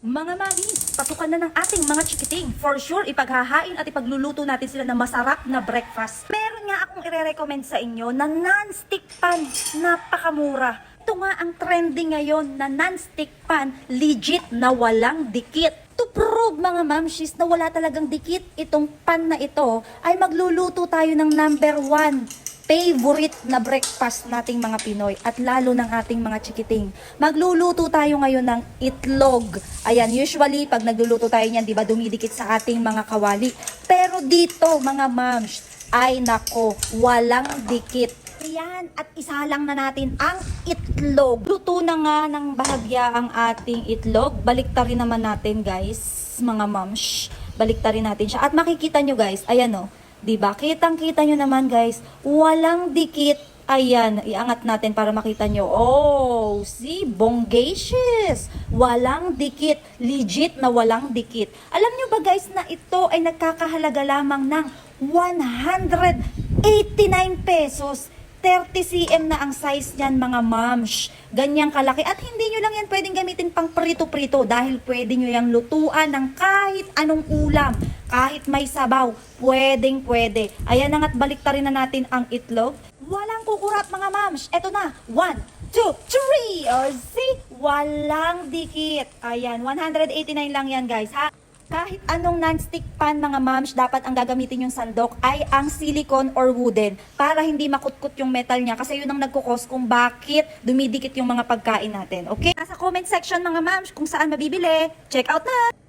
Mga mami, pasukan na ng ating mga chikiting. For sure, ipaghahain at ipagluluto natin sila ng masarap na breakfast. Meron nga akong ire-recommend sa inyo na non-stick pan. Napakamura. Ito nga ang trending ngayon na non-stick pan, legit na walang dikit. To prove mga mamshis na wala talagang dikit, itong pan na ito ay magluluto tayo ng number 1 favorite na breakfast nating mga Pinoy at lalo ng ating mga chikiting. Magluluto tayo ngayon ng itlog. Ayan, usually pag nagluluto tayo niyan, 'di ba, dumidikit sa ating mga kawali. Pero dito, mga moms, ay nako, walang dikit. Ayan, at isa lang na natin ang itlog. Luto na nga ng bahagya ang ating itlog. Baliktarin naman natin, guys, mga moms. Baliktarin natin siya. At makikita nyo, guys, ayan o. Diba? Kitang-kita nyo naman, guys. Walang dikit. Ayan, iangat natin para makita nyo. Oh, see? Bonggacious. Walang dikit. Legit na walang dikit. Alam nyo ba, guys, na ito ay nagkakahalaga lamang ng 189 pesos. 30 cm na ang size niyan, mga moms. Ganyang kalaki. At hindi nyo lang yan pwedeng gamitin pang prito-prito dahil pwede nyo yung lutuan ng kahit anong ulam. Kahit may sabaw, pwedeng-pwede. Ayan na nga't baliktarin na natin ang itlog. Walang kukurap, mga moms. Eto na. 1, 2, 3. O, see? Walang dikit. Ayan, 189 lang yan, guys, ha? Kahit anong non-stick pan, mga moms, dapat ang gagamitin yung sandok ay ang silicone or wooden para hindi makutkot yung metal niya kasi yun ang nagkukos kung bakit dumidikit yung mga pagkain natin. Okay? Nasa comment section, mga moms, kung saan mabibili. Check out na!